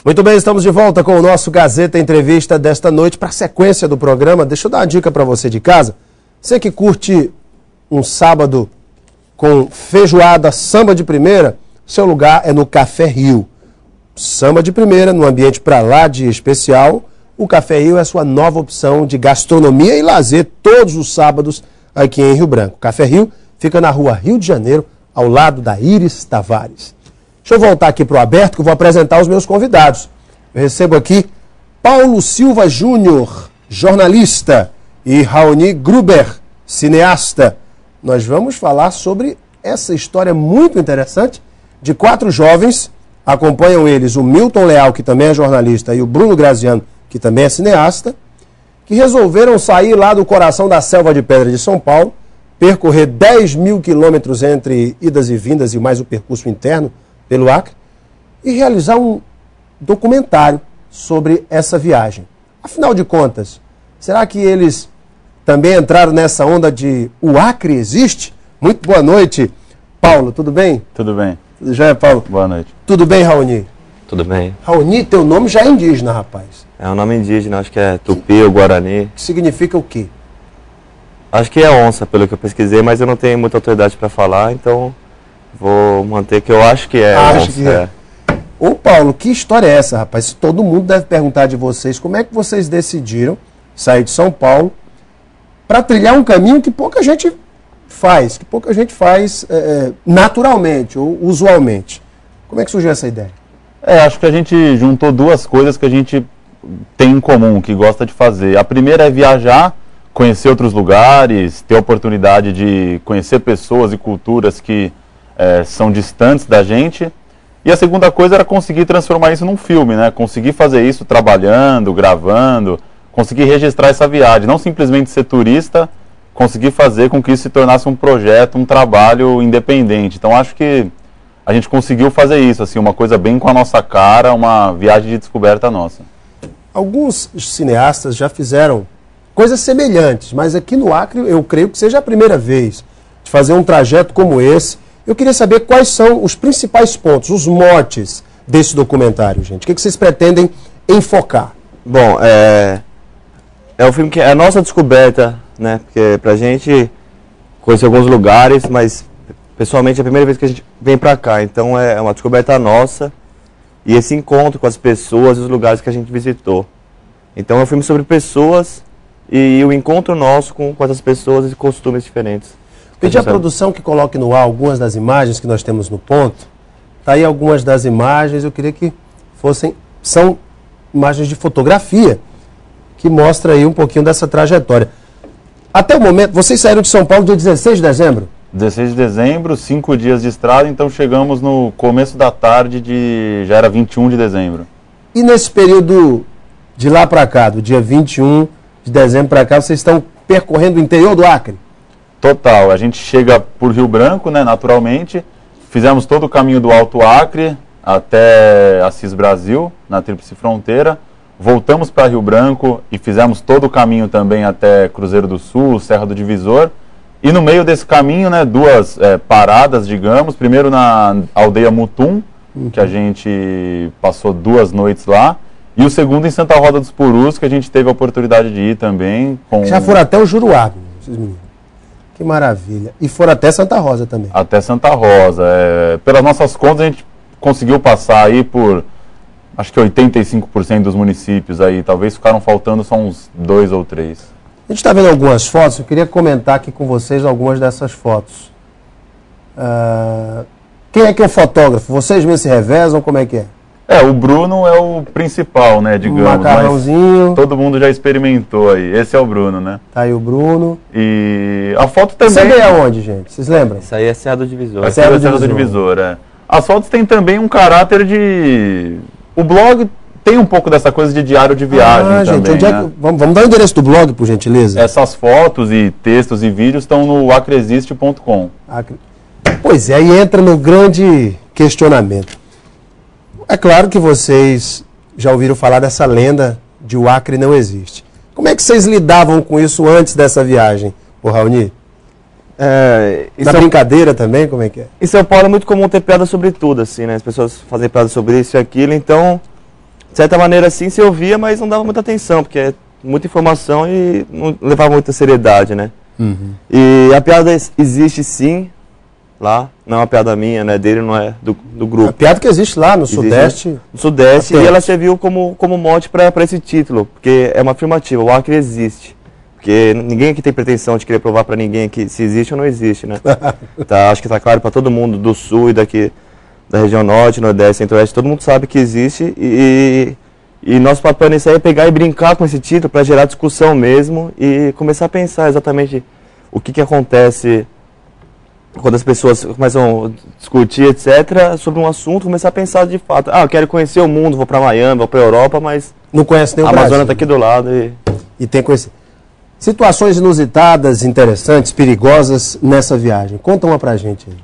Muito bem, estamos de volta com o nosso Gazeta Entrevista desta noite. Para a sequência do programa, deixa eu dar uma dica para você de casa. Você que curte um sábado com feijoada, samba de primeira, seu lugar é no Café Rio. Samba de primeira, num ambiente para lá de especial. O Café Rio é a sua nova opção de gastronomia e lazer todos os sábados aqui em Rio Branco. O Café Rio fica na rua Rio de Janeiro, ao lado da Iris Tavares. Deixa eu voltar aqui para o aberto, que eu vou apresentar os meus convidados. Eu recebo aqui Paulo Silva Júnior, jornalista, e Raoni Gruber, cineasta. Nós vamos falar sobre essa história muito interessante de 4 jovens. Acompanham eles o Milton Leal, que também é jornalista, e o Bruno Graziano, que também é cineasta, que resolveram sair lá do coração da selva de pedra de São Paulo, percorrer 10 mil quilômetros entre idas e vindas e mais o percurso interno pelo Acre, e realizar um documentário sobre essa viagem. Afinal de contas, será que eles também entraram nessa onda de o Acre existe? Muito boa noite, Paulo, tudo bem? Tudo bem. Tudo já, Paulo? Boa noite. Tudo bem, Raoni? Tudo bem. Raoni, teu nome já é indígena, rapaz. É um nome indígena, acho que é Tupi ou Guarani. Que significa o quê? Acho que é onça, pelo que eu pesquisei, mas eu não tenho muita autoridade para falar, então vou manter que eu acho que é onça. Que é. Ô Paulo, que história é essa, rapaz? Todo mundo deve perguntar de vocês, como é que vocês decidiram sair de São Paulo para trilhar um caminho que pouca gente faz, naturalmente ou usualmente. Como é que surgiu essa ideia? Acho que a gente juntou 2 coisas que a gente tem em comum, que gosta de fazer. A primeira é viajar, conhecer outros lugares, ter a oportunidade de conhecer pessoas e culturas que são distantes da gente. E a segunda coisa era conseguir transformar isso num filme, né? Conseguir fazer isso trabalhando, gravando, conseguir registrar essa viagem. Não simplesmente ser turista, conseguir fazer com que isso se tornasse um projeto, um trabalho independente. Então acho que a gente conseguiu fazer isso, assim, uma coisa bem com a nossa cara, uma viagem de descoberta nossa. Alguns cineastas já fizeram coisas semelhantes, mas aqui no Acre eu creio que seja a primeira vez de fazer um trajeto como esse. Eu queria saber quais são os principais pontos, os motes desse documentário, gente. O que vocês pretendem enfocar? Bom, é um filme que é a nossa descoberta, né? Porque pra gente conhecer alguns lugares, mas pessoalmente é a primeira vez que a gente vem pra cá. Então é uma descoberta nossa e esse encontro com as pessoas e os lugares que a gente visitou. Então é um filme sobre pessoas e o encontro nosso com essas pessoas e costumes diferentes. Pedi à produção que coloque no ar algumas das imagens que nós temos no ponto. Tá aí algumas das imagens, eu queria que são imagens de fotografia, que mostra aí um pouquinho dessa trajetória. Até o momento, vocês saíram de São Paulo dia 16 de dezembro? 16 de dezembro, 5 dias de estrada, então chegamos no começo da tarde já era 21 de dezembro. E nesse período de lá para cá, do dia 21 de dezembro para cá, vocês estão percorrendo o interior do Acre? Total, a gente chega por Rio Branco, né, naturalmente, fizemos todo o caminho do Alto Acre até Assis Brasil, na Tríplice Fronteira, voltamos para Rio Branco e fizemos todo o caminho também até Cruzeiro do Sul, Serra do Divisor, e no meio desse caminho, né, 2 paradas, digamos, primeiro na aldeia Mutum, que a gente passou 2 noites lá, e o segundo em Santa Rosa dos Purus, que a gente teve a oportunidade de ir também. Já foram até o Juruá, esses meninos. Que maravilha. E foram até Santa Rosa também. Até Santa Rosa. Pelas nossas contas, a gente conseguiu passar aí por, acho que 85% dos municípios aí. Talvez ficaram faltando só uns 2 ou 3. A gente está vendo algumas fotos, eu queria comentar aqui com vocês algumas dessas fotos. Quem é que é o fotógrafo? Vocês mesmos se revezam? Como é que é? O Bruno é o principal, né, digamos. Macarrãozinho. Mas todo mundo já experimentou aí. Esse é o Bruno, né? Tá aí o Bruno. E a foto também... Isso aí é onde, gente? Vocês lembram? Isso aí é Serra do Divisor. Serra do Divisor, é. As fotos têm também um caráter de... O blog tem um pouco dessa coisa de diário de viagem também, gente, né? Vamos dar o endereço do blog, por gentileza? Essas fotos e textos e vídeos estão no acreexiste.com. Pois é, aí entra no grande questionamento. É claro que vocês já ouviram falar dessa lenda de o Acre não existe. Como é que vocês lidavam com isso antes dessa viagem, Raoni? Na brincadeira também, como é que é? Em São Paulo é muito comum ter piada sobre tudo, assim, né? As pessoas fazem piada sobre isso e aquilo, então, de certa maneira, assim, se ouvia, mas não dava muita atenção, porque é muita informação e não levava muita seriedade, né? E a piada existe sim, lá, não é uma piada minha, né? Dele, não é do grupo. A piada que existe lá no Sudeste. No Sudeste, e ela serviu como mote para esse título, porque é uma afirmativa, o Acre existe. Porque ninguém aqui tem pretensão de querer provar para ninguém que se existe ou não existe, né? Acho que está claro para todo mundo do Sul e daqui da região Norte, Nordeste, Centro-Oeste, todo mundo sabe que existe e nosso papel nisso aí é pegar e brincar com esse título para gerar discussão mesmo e começar a pensar exatamente o que acontece quando as pessoas começam a discutir, etc., sobre um assunto, começar a pensar de fato, eu quero conhecer o mundo, vou para Miami, vou para a Europa, mas não conhece nem o a Amazônia Brasil. está aqui do lado e tem conhecido. Situações inusitadas, interessantes, perigosas nessa viagem. Conta uma pra gente aí.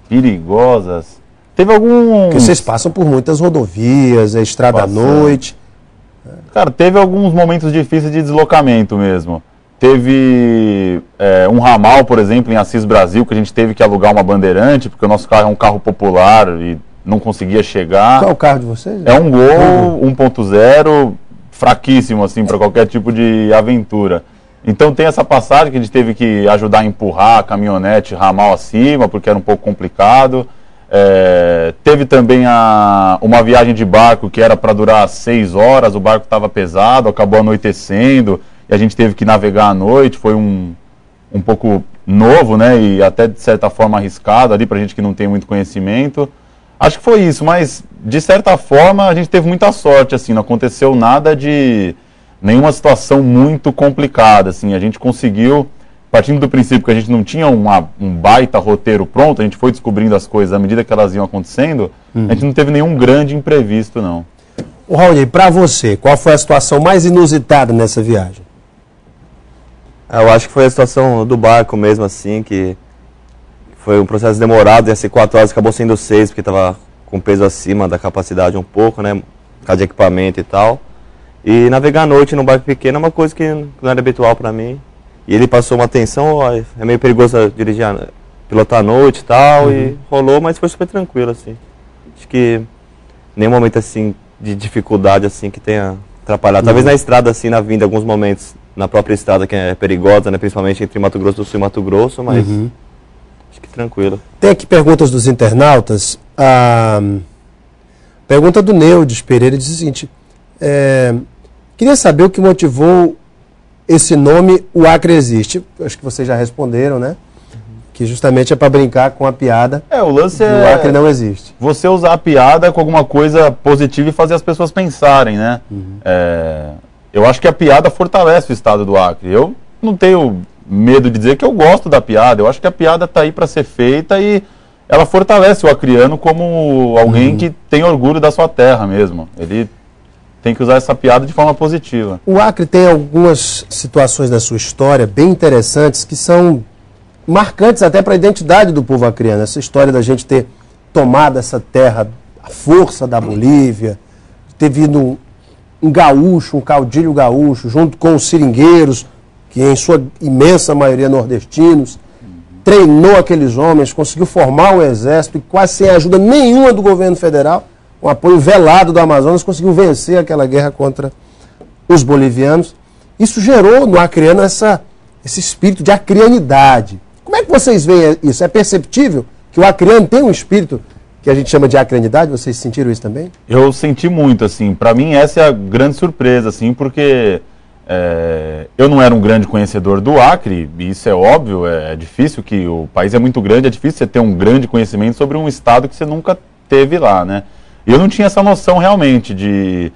Perigosas? Teve algum... Porque vocês passam por muitas rodovias, é estrada à noite. Cara, teve alguns momentos difíceis de deslocamento mesmo. Teve um ramal, por exemplo, em Assis Brasil, que a gente teve que alugar uma bandeirante, porque o nosso carro é um carro popular e não conseguia chegar. Qual é o carro de vocês? É um Gol 1.0... fraquíssimo, assim, para qualquer tipo de aventura. Então tem essa passagem que a gente teve que ajudar a empurrar a caminhonete ramal acima, porque era um pouco complicado. Teve também uma viagem de barco que era para durar 6 horas, o barco estava pesado, acabou anoitecendo, e a gente teve que navegar à noite, foi um pouco novo, né, e até de certa forma arriscado ali, para gente que não tem muito conhecimento. Acho que foi isso, mas de certa forma a gente teve muita sorte, assim, não aconteceu nada de nenhuma situação muito complicada, assim, a gente conseguiu, partindo do princípio que a gente não tinha um baita roteiro pronto, a gente foi descobrindo as coisas à medida que elas iam acontecendo, a gente não teve nenhum grande imprevisto, não. O Raoni, para você, qual foi a situação mais inusitada nessa viagem? Eu acho que foi a situação do barco mesmo, assim, que foi um processo demorado, ia ser 4 horas, acabou sendo 6, porque estava com peso acima da capacidade um pouco, né, por causa de equipamento e tal. E navegar à noite num barco pequeno é uma coisa que não era habitual para mim. E ele passou uma atenção, é meio perigoso dirigir, pilotar à noite e tal, e rolou, mas foi super tranquilo, assim. Acho que nenhum momento, assim, de dificuldade, assim, que tenha atrapalhado. Talvez na estrada, assim, na vinda, alguns momentos, na própria estrada, que é perigosa, né, principalmente entre Mato Grosso do Sul e Mato Grosso, mas... Acho que tranquilo. Tem aqui perguntas dos internautas. Pergunta do Neudes Pereira diz o seguinte: queria saber o que motivou esse nome, o Acre Existe. Acho que vocês já responderam, né? Que justamente é para brincar com a piada. O lance o Acre não existe. Você usar a piada com alguma coisa positiva e fazer as pessoas pensarem, né? Eu acho que a piada fortalece o estado do Acre. Eu não tenho medo de dizer que eu gosto da piada. Eu acho que a piada está aí para ser feita e ela fortalece o acriano como alguém que tem orgulho da sua terra mesmo. Ele tem que usar essa piada de forma positiva. O Acre tem algumas situações na sua história bem interessantes que são marcantes até para a identidade do povo acreano. Essa história da gente ter tomado essa terra, a força da Bolívia, ter vindo um gaúcho, um caudilho gaúcho, junto com os seringueiros, que em sua imensa maioria nordestinos, treinou aqueles homens, conseguiu formar um exército e quase sem ajuda nenhuma do governo federal, um apoio velado do Amazonas, conseguiu vencer aquela guerra contra os bolivianos. Isso gerou no acreano esse espírito de acrianidade. Como é que vocês veem isso? É perceptível que o acreano tem um espírito que a gente chama de acrianidade? Vocês sentiram isso também? Eu senti muito, assim. Para mim essa é a grande surpresa, assim, porque... eu não era um grande conhecedor do Acre, e isso é óbvio, é difícil, que o país é muito grande, é difícil você ter um grande conhecimento sobre um estado que você nunca teve lá, né? E eu não tinha essa noção realmente de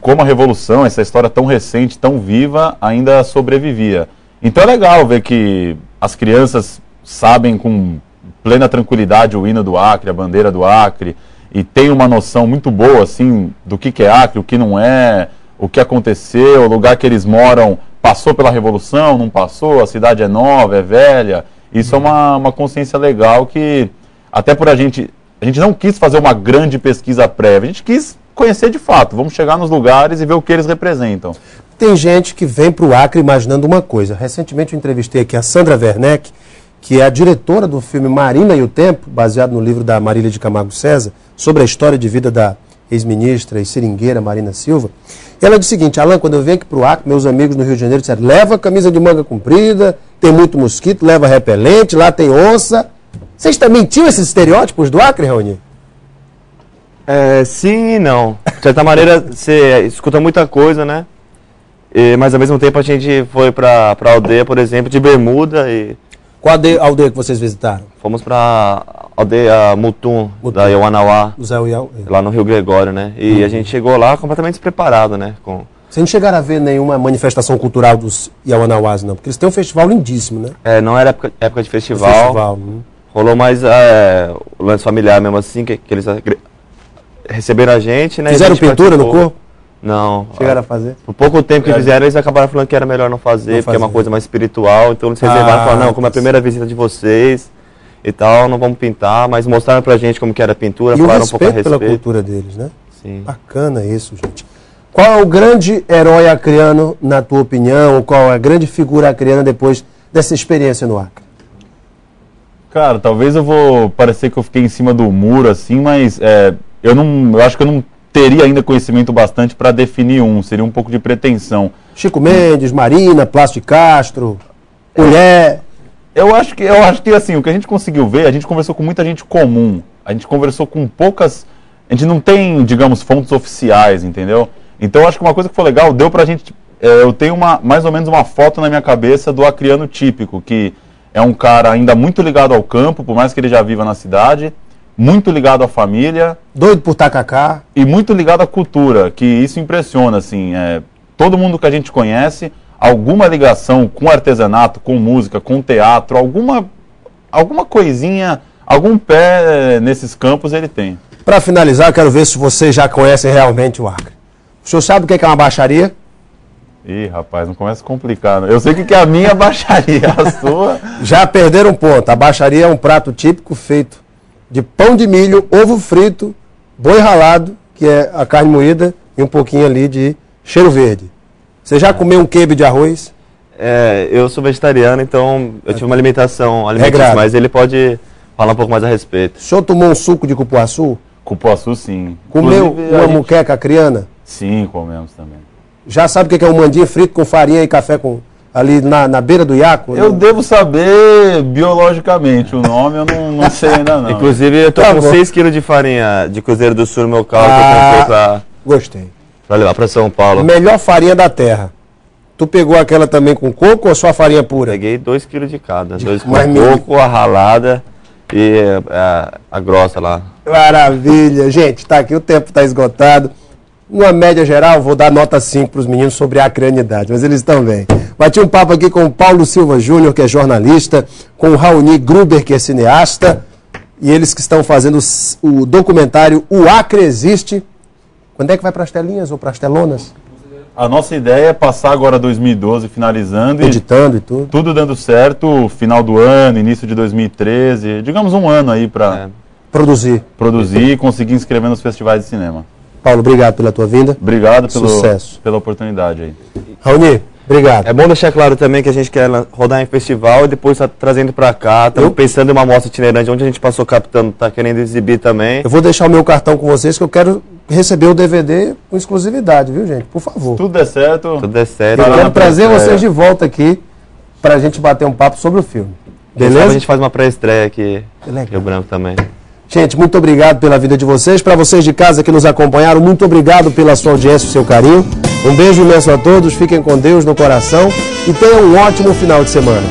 como a Revolução, essa história tão recente, tão viva, ainda sobrevivia. Então é legal ver que as crianças sabem com plena tranquilidade o hino do Acre, a bandeira do Acre, e tem uma noção muito boa, assim, do que é Acre, o que não é, o que aconteceu, o lugar que eles moram passou pela Revolução, não passou, a cidade é nova, é velha. Isso é uma consciência legal que, até por a gente não quis fazer uma grande pesquisa prévia, a gente quis conhecer de fato, vamos chegar nos lugares e ver o que eles representam. Tem gente que vem para o Acre imaginando uma coisa. Recentemente eu entrevistei aqui a Sandra Werneck que é a diretora do filme Marina e o Tempo, baseado no livro da Marília de Camargo César, sobre a história de vida da ex-ministra e seringueira Marina Silva. E ela disse o seguinte: Alan, quando eu venho aqui para o Acre, meus amigos no Rio de Janeiro disseram, leva camisa de manga comprida, tem muito mosquito, leva repelente, lá tem onça. Vocês também tinham esses estereótipos do Acre, Raoni? Sim e não. De certa maneira, você escuta muita coisa, né? Mas ao mesmo tempo a gente foi pra aldeia, por exemplo, de bermuda e... Qual aldeia que vocês visitaram? Fomos pra aldeia Mutum, da Iauanauá, lá no Rio Gregório, né? E a gente chegou lá completamente despreparado, né? Vocês não chegaram a ver nenhuma manifestação cultural dos Iauanauás, não? Porque eles têm um festival lindíssimo, né? Não era época de festival. Rolou mais o lance familiar mesmo assim, que eles receberam a gente, né? Fizeram pintura no corpo? Não. Chegaram a fazer? Por pouco tempo que fizeram, eles acabaram falando que era melhor não fazer, porque é uma coisa mais espiritual. Então eles reservaram e falaram, não, como é a primeira visita de vocês e tal, não vamos pintar, mas mostraram pra gente como que era a pintura, falaram um pouco a respeito. Pela cultura deles, né? Sim. Bacana isso, gente. Qual é o grande herói acreano, na tua opinião, ou qual é a grande figura acreana depois dessa experiência no Acre? Cara, talvez eu vou parecer que eu fiquei em cima do muro, assim, mas eu acho que eu não teria ainda conhecimento bastante para definir seria um pouco de pretensão. Chico Mendes, Marina, Plácio de Castro, Mulher. Eu acho que assim, o que a gente conseguiu ver, a gente conversou com muita gente comum, a gente conversou com poucas, a gente não tem, digamos, fontes oficiais, entendeu? Então eu acho que uma coisa que foi legal, deu pra gente, eu tenho mais ou menos uma foto na minha cabeça do acreano típico, que é um cara ainda muito ligado ao campo, por mais que ele já viva na cidade, muito ligado à família. Doido por tacacá. E muito ligado à cultura, que isso impressiona, assim, todo mundo que a gente conhece, alguma ligação com artesanato, com música, com teatro, alguma coisinha, algum pé nesses campos ele tem. Para finalizar, eu quero ver se vocês já conhecem realmente o Acre. O senhor sabe o que é uma baixaria? Ih, rapaz, não começa a complicar. Não. Eu sei o que é a minha baixaria, a sua... Já perderam um ponto. A baixaria é um prato típico feito de pão de milho, ovo frito, boi ralado, que é a carne moída, e um pouquinho ali de cheiro verde. Você já comeu um quibe de arroz? Eu sou vegetariano, então eu tive uma alimentação alimentícia, mas ele pode falar um pouco mais a respeito. O senhor tomou um suco de cupuaçu? Cupuaçu, sim. Comeu uma muqueca acriana? Sim, comemos também. Já sabe o que é um mandinho frito com farinha e café ali na beira do iaco? Eu devo saber biologicamente, o nome eu não sei ainda não. Inclusive eu tô com 6 kg de farinha de Cruzeiro do Sul no meu carro, que eu comprei Gostei. Pra levar pra São Paulo. Melhor farinha da terra. Tu pegou aquela também com coco ou só farinha pura? Peguei 2 kg de cada. 2 com coco, a ralada e a grossa lá. Maravilha. Gente, tá aqui, o tempo tá esgotado. Numa média geral, vou dar nota 5 para os meninos sobre a acreanidade, mas eles estão bem. Bati um papo aqui com o Paulo Silva Júnior, que é jornalista, com o Raoni Gruber, que é cineasta, e eles que estão fazendo o documentário O Acre Existe. Quando é que vai para as telinhas ou para as telonas? A nossa ideia é passar agora 2012 finalizando. Editando e tudo. Tudo dando certo, final do ano, início de 2013, digamos um ano aí para produzir e conseguir inscrever nos festivais de cinema. Paulo, obrigado pela tua vinda. Obrigado Sucesso. Pela oportunidade aí. Raoni, obrigado. É bom deixar claro também que a gente quer rodar em festival e depois tá trazendo pra cá. Estamos pensando em uma mostra itinerante onde a gente passou captando, tá querendo exibir também. Eu vou deixar o meu cartão com vocês que eu quero receber o DVD com exclusividade, viu, gente? Por favor. Tudo der certo. Tudo der certo. Eu quero trazer vocês de volta aqui pra gente bater um papo sobre o filme. Beleza? A gente faz uma pré-estreia aqui em Rio Branco também. Gente, muito obrigado pela vida de vocês. Para vocês de casa que nos acompanharam, muito obrigado pela sua audiência e seu carinho. Um beijo imenso a todos, fiquem com Deus no coração e tenham um ótimo final de semana.